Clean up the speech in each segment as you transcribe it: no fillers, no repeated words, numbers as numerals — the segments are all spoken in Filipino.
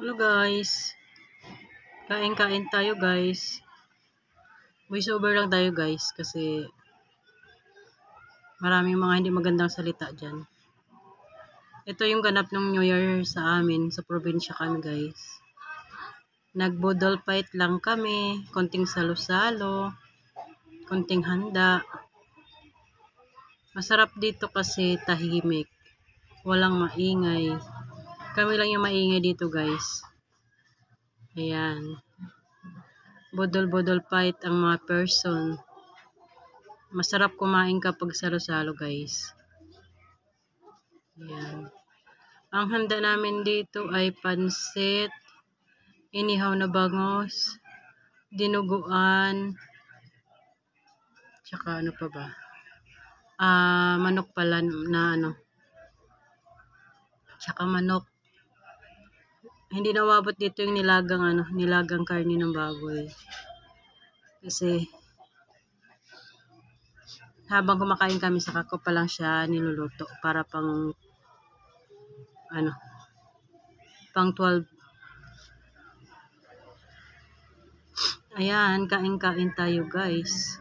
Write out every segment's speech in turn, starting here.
Hello guys, kain-kain tayo guys. Voice over lang tayo guys kasi maraming mga hindi magandang salita dyan. Ito yung ganap ng New Year sa amin, sa probinsya kami guys. Nagbudol fight lang kami, konting salo-salo, konting handa. Masarap dito kasi tahimik, walang maingay. Kami lang yung maingay dito guys. Ayan. Budol-budol fight ang mga person. Masarap kumain kapag salo-salo guys. Ayan. Ang handa namin dito ay pansit, inihaw na bangos, dinuguan, tsaka ano pa ba? Manok pala na tsaka manok. Hindi nawabot dito yung nilagang karne ng baboy. Kasi habang kumakain kami saka ko pa lang siya niluluto para pang 12. Ayan, kain-kain tayo guys.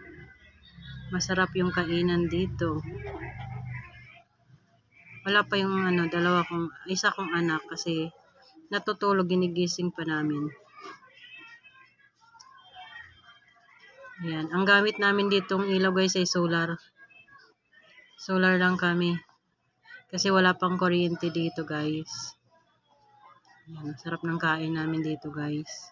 Masarap yung kainan dito. Wala pa yung isa kong anak kasi natutulog, ginigising pa namin. Ayan, ang gamit namin ditong ilaw guys ay solar. Solar lang kami. Kasi wala pang kuryente dito guys. Ayan, sarap ng kain namin dito guys.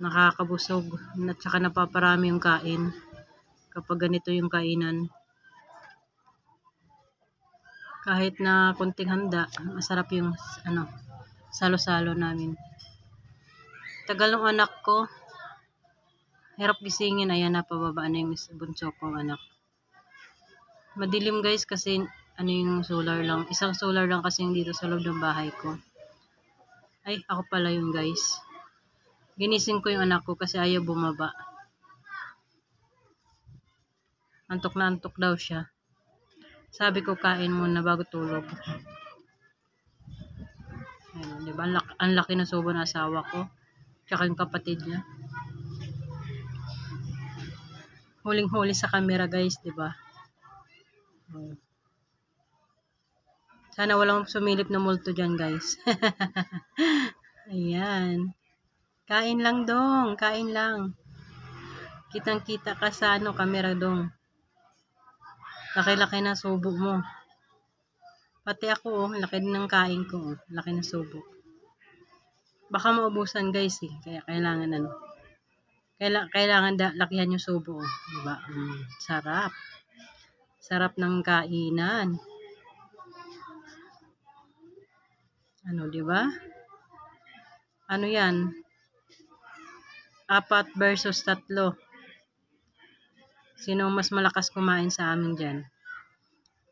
Nakakabusog at saka napaparami yung kain kapag ganito yung kainan. Kahit na konting handa, masarap yung salo-salo namin. Tagal ng anak ko, hirap gisingin. Ayan, napababa na yung bunso kong anak. Madilim guys kasi yung solar lang. Isang solar lang kasi yung dito sa loob ng bahay ko. Ay, ako pala yun guys. Ginising ko yung anak ko kasi ayaw bumaba. Antok na antok daw siya. Sabi ko kain muna bago tulog. Ayan, diba? Ang laki na subo ng asawa ko. Tsaka yung kapatid niya. Huling-huli sa camera guys, diba? Sana walang sumilip na multo dyan guys. Ayan. Kain lang dong, kain lang. Kitang-kita ka sa camera dong. Laki-laki na subo mo. Pati ako, laki din ng kain ko. Laki na subo. Baka maubusan guys eh. Kaya kailangan kailangan lakihan yung subo. Diba? Sarap. Sarap ng kainan. Diba? Yan? 4 versus 3. Sino mas malakas kumain sa amin dyan?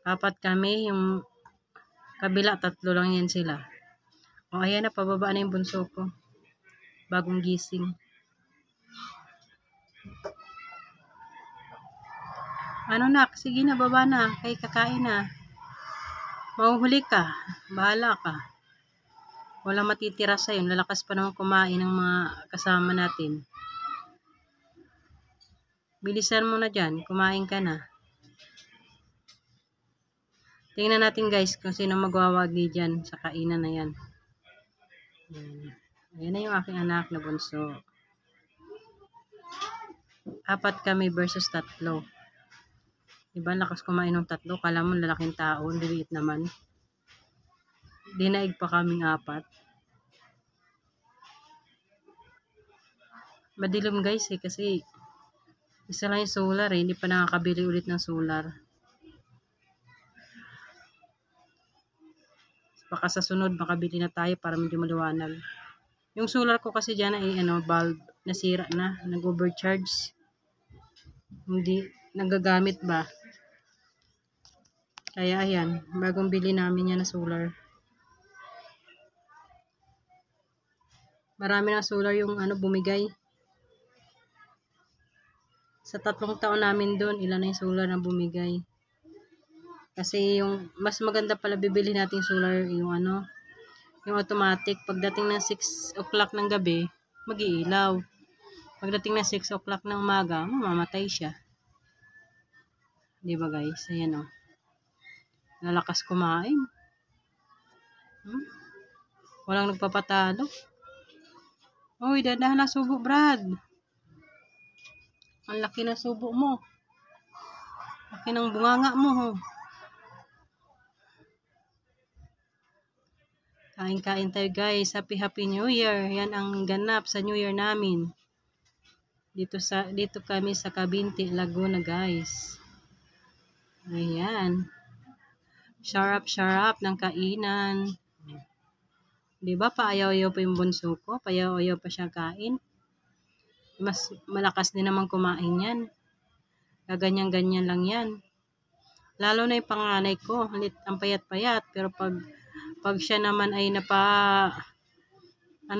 4 kami, yung kabila 3 lang yan sila. O ayan na, pababa na yung bunso ko. Bagong gising. Nak? Sige na, baba na. Kay kakain na. Mahuhuli ka. Bahala ka. Wala matitira sa'yo. Lalakas pa naman kumain ng mga kasama natin. Bilisan mo na dyan. Kumain ka na. Tingnan natin guys kung sino magwawagi dyan sa kainan na yan. Ayan na yung aking anak na bunso. 4 kami versus 3. Diba lakas kumain ng 3? Kala mo lalaking tao. Liliit naman. Dinaig pa kaming 4. Madilim guys eh kasi isa lang yung solar eh. Hindi pa nakakabili ulit ng solar. Baka sa sunod makabili na tayo para medyo maliwanag. Yung solar ko kasi dyan ay bulb nasira na, nag-overcharge. Hindi nagagamit ba? Kaya ayan, bagong bili namin yan na solar. Marami na solar yung bumigay. Sa 3 taon namin doon, ilan na yung solar na bumigay. Kasi yung mas maganda pala bibili natin solar yung Yung automatic, pagdating ng 6 o'clock ng gabi, mag-iilaw. Pagdating ng 6 o'clock ng umaga, mamamatay siya. Di ba guys? Ayan o. Lalakas kumain. Walang nagpapatalo. Uy, dadahan na subo, Brad. Ang laki na subo mo. Laki ng bunganga mo. Ho. Kain-kain tayo guys. Happy New Year. Yan ang ganap sa New Year namin. Dito kami sa Cabinti, Laguna guys. Ayan. Sarap ng kainan. Diba paayaw-ayaw pa yung bunso ko? Paayaw-ayaw pa siya kain. Mas malakas din naman kumain yan. Ganyan-ganyan lang yan. Lalo na yung panganay ko. Ang payat-payat. Pero pag siya naman ay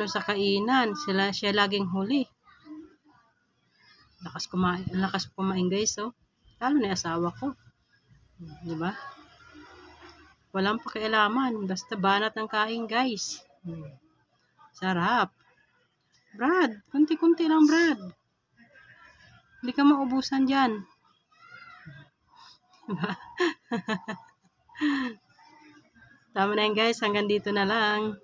sa kainan, siya laging huli. Lakas kumain guys, oh. Lalo na yung asawa ko. Diba? Walang pakialaman. Basta banat ng kain guys. Sarap. Brad, kunti-kunti lang Brad. Hindi ka maubusan dyan. Tama na yan guys, hanggang dito na lang.